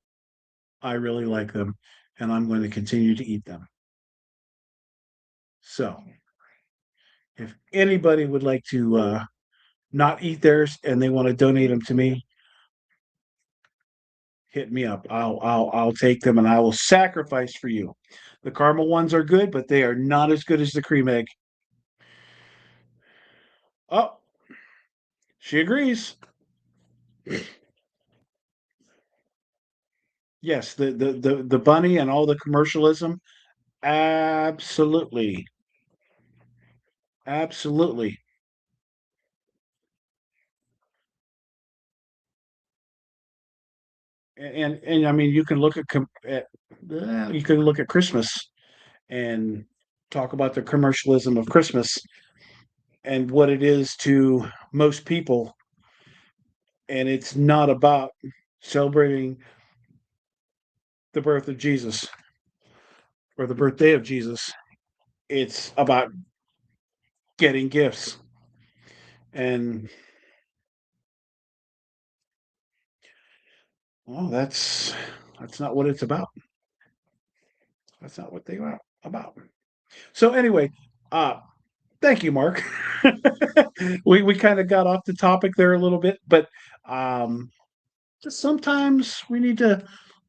I really like them, and I'm going to continue to eat them. So if anybody would like to not eat theirs and they want to donate them to me, hit me up. I'll take them and I will sacrifice for you. The caramel ones are good, but they are not as good as the cream egg. Oh, she agrees. Yes, the bunny and all the commercialism. Absolutely. Absolutely. And I mean you can look you can look at Christmas and talk about the commercialism of Christmas and what it is to most people, and it's not about celebrating the birth of Jesus or the birthday of Jesus. It's about getting gifts. And well, that's not what it's about. That's not what they are about. So anyway, uh thank you, Mark. We kind of got off the topic there a little bit, but um just sometimes we need to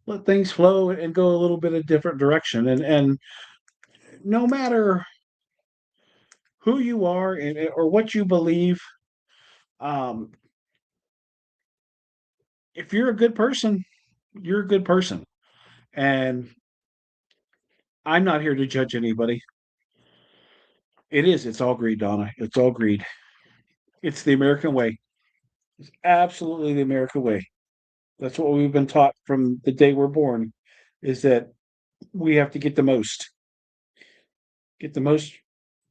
let things flow and go a little bit a different direction. And no matter who you are or what you believe, um, if you're a good person, you're a good person. And I'm not here to judge anybody. It's all greed, Donna. It's all greed. It's the American way. It's absolutely the American way. That's what we've been taught from the day we're born, is that we have to get the most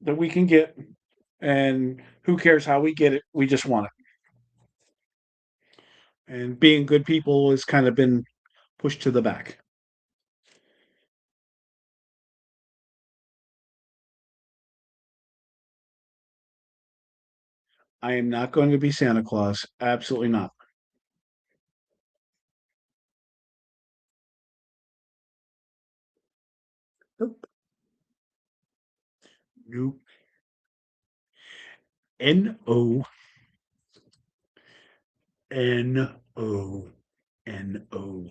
that we can get, and who cares how we get it? We just want it. And being good people has kind of been pushed to the back. I am not going to be Santa Claus. Absolutely not. Nope. Nope. N-O. N-O. N-O.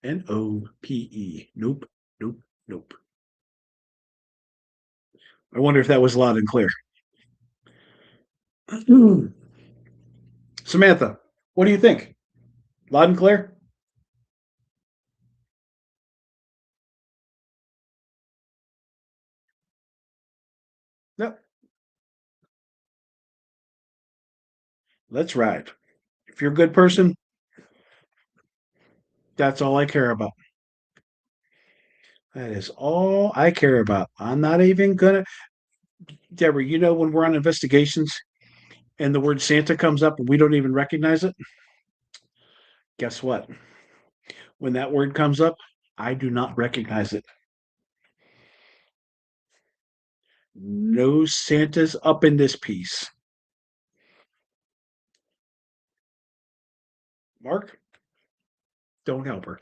N-O-P-E. Nope. Nope. Nope. I wonder if that was loud and clear. Samantha, what do you think? Loud and clear? Yep. Let's ride. If you're a good person, that's all I care about. That is all I care about. I'm not even gonna, Deborah, when we're on investigations and the word Santa comes up and we don't even recognize it, guess what? When that word comes up, I do not recognize it. No Santa's up in this piece. Mark, don't help her.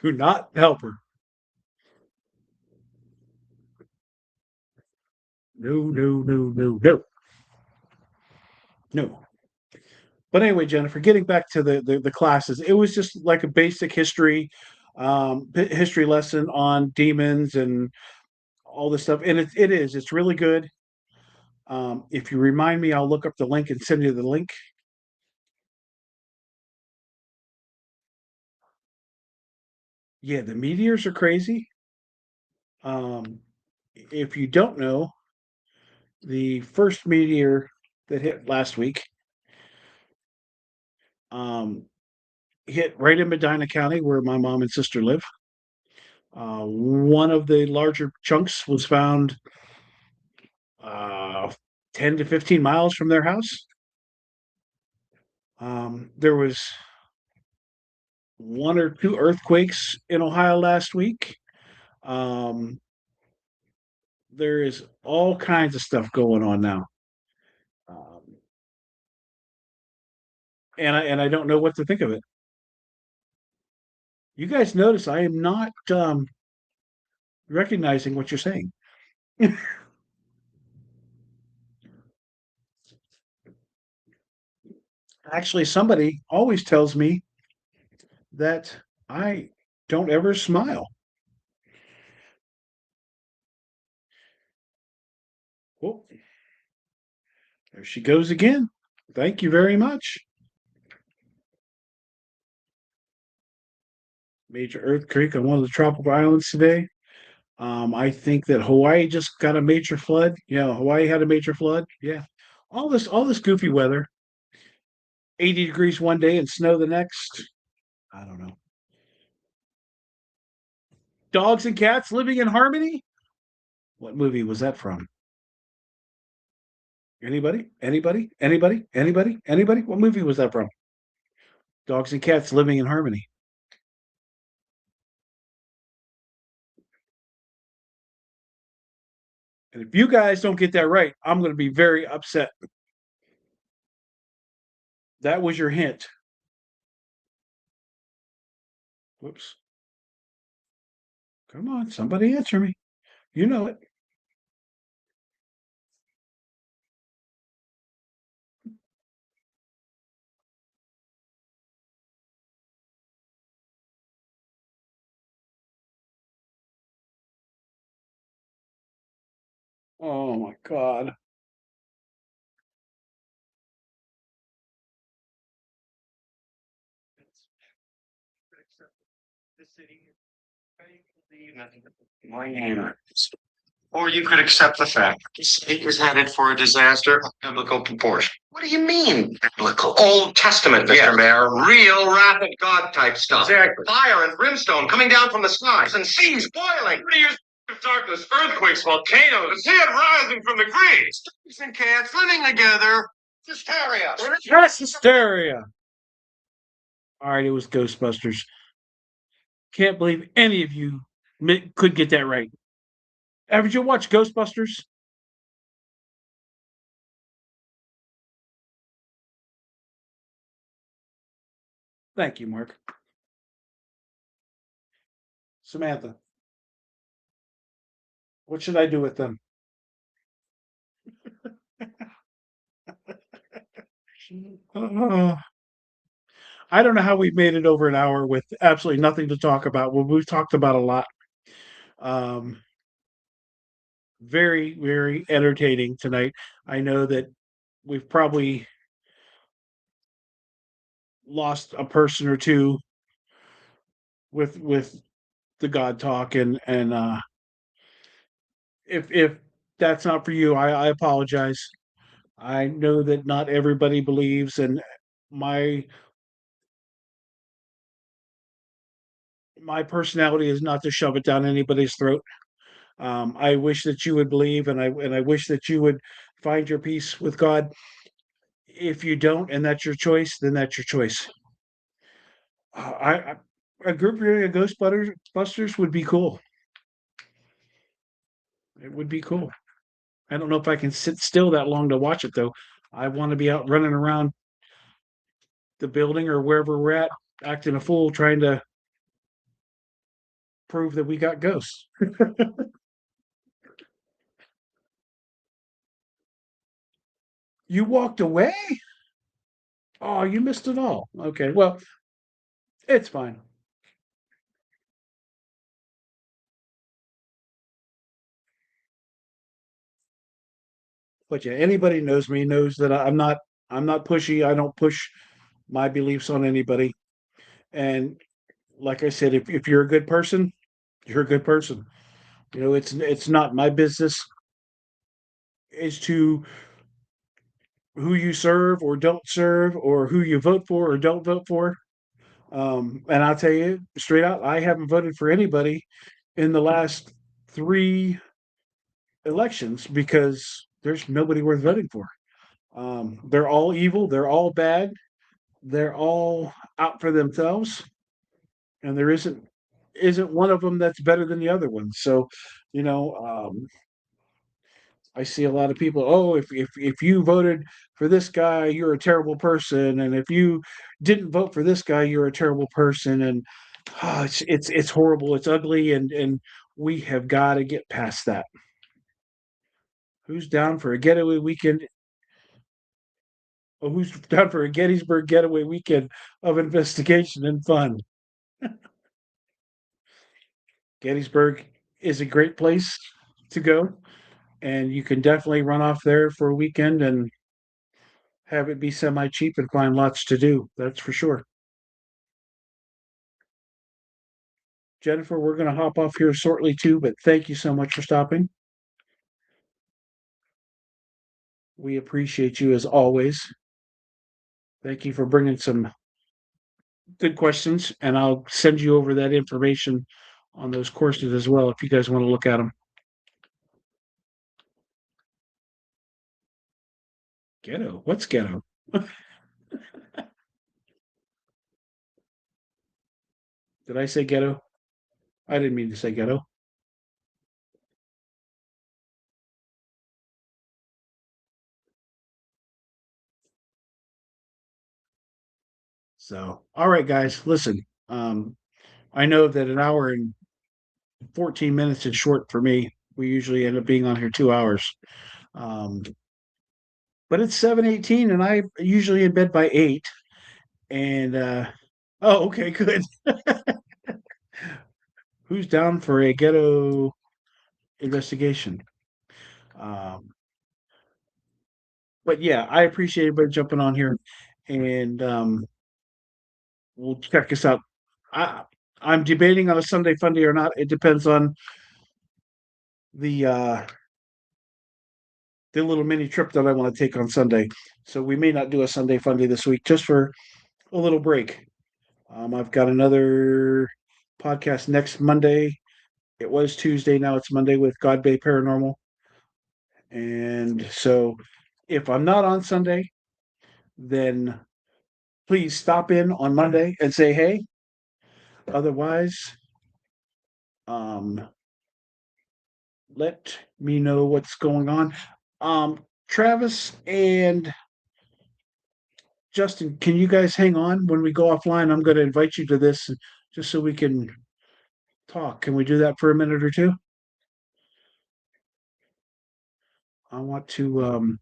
Do not help her. No, no, no, no, no. No. But anyway, Jennifer, getting back to the classes, it was just like a basic history, history lesson on demons and all this stuff. And it's really good. If you remind me, I'll look up the link and send you the link. Yeah, the meteors are crazy. If you don't know, the first meteor that hit last week um, hit right in Medina County, where my mom and sister live. One of the larger chunks was found uh, 10 to 15 miles from their house. There was one or two earthquakes in Ohio last week. Um, there is all kinds of stuff going on now. Um, and I don't know what to think of it. You guys notice I am not recognizing what you're saying. Actually, somebody always tells me that I don't ever smile. Oh, there she goes again. Thank you very much. Major earthquake on one of the tropical islands today. I think that Hawaii just got a major flood. Yeah, Hawaii had a major flood. Yeah, all this goofy weather. 80 degrees one day and snow the next. I don't know. Dogs and cats living in harmony. What movie was that from? Anybody? Anybody? Anybody? Anybody? Anybody? What movie was that from? Dogs and cats living in harmony. And if you guys don't get that right, I'm going to be very upset. That was your hint. Whoops. Come on, somebody answer me. You know it. Oh my God. Or you could accept the fact that the state is headed for a disaster of biblical proportion. What do you mean, biblical? Old Testament, Mr. Mayor. Real wrath of God type stuff. Exactly. Fire and brimstone coming down from the skies and seas boiling. 30 years of darkness, earthquakes, volcanoes, head rising from the graves. Dogs and cats living together. Hysteria. Yes, hysteria. All right, it was Ghostbusters. Can't believe any of you could get that right. Haven't you watched Ghostbusters? Thank you, Mark. Samantha, what should I do with them? Uh, I don't know how we've made it over an hour with absolutely nothing to talk about. Well, we've talked about a lot. Um, very, very entertaining tonight. I know that we've probably lost a person or two with the God talk, and if that's not for you, I apologize. I know that not everybody believes, and my my personality is not to shove it down anybody's throat. I wish that you would believe, and I wish that you would find your peace with God. If you don't, and that's your choice, then that's your choice. I a group reading of Ghostbusters would be cool. It would be cool. I don't know if I can sit still that long to watch it though. I want to be out running around the building or wherever we're at, acting a fool, trying to prove that we got ghosts. You walked away? Oh, you missed it all. Okay, well, it's fine. But yeah, anybody knows me knows that I'm not pushy. I don't push my beliefs on anybody. And like I said, if you're a good person, you're a good person. It's not my business as to who you serve or don't serve or who you vote for or don't vote for. And I'll tell you straight out, I haven't voted for anybody in the last three elections because there's nobody worth voting for. They're all evil. They're all bad. They're all out for themselves, and there isn't one of them that's better than the other one. So, you know, I see a lot of people. Oh, if you voted for this guy, you're a terrible person, and if you didn't vote for this guy, you're a terrible person, and it's horrible. It's ugly, and we have got to get past that. Who's down for a getaway weekend? Oh, who's down for a Gettysburg getaway weekend of investigation and fun? Gettysburg is a great place to go, and you can definitely run off there for a weekend and have it be semi cheap and find lots to do. That's for sure. Jennifer, we're going to hop off here shortly too, but thank you so much for stopping. We appreciate you as always. Thank you for bringing some good questions, and I'll send you over that information on those courses as well if you guys want to look at them. Ghetto? What's ghetto? Did I say ghetto? I didn't mean to say ghetto. So, all right, guys, listen. I know that an hour and 14 minutes is short for me. We usually end up being on here 2 hours. Um, but it's 7:18 and I usually in bed by 8. And oh, okay, good. Who's down for a ghetto investigation? Um, but yeah, I appreciate everybody jumping on here, and we'll check this out. I I'm debating on a Sunday Funday or not. It depends on the the little mini trip that I want to take on Sunday. So we may not do a Sunday Funday this week just for a little break. I've got another podcast next Monday. It was Tuesday, now it's Monday with God Bay Paranormal. And so if I'm not on Sunday, then please stop in on Monday and say hey. Otherwise, um, let me know what's going on. Travis and Justin, can you guys hang on when we go offline? I'm going to invite you to this just so we can talk. Can we do that for a minute or two? I want to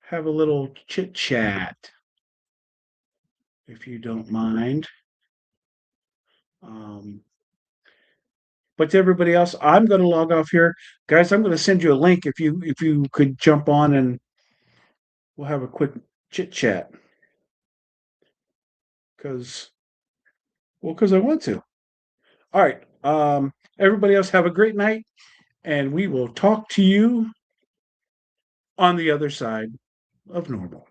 have a little chit chat, if you don't mind. But to everybody else, I'm going to log off here, guys. I'm going to send you a link if you could jump on and we'll have a quick chit chat. Because I want to. All right. Everybody else have a great night, and we will talk to you on the other side of normal.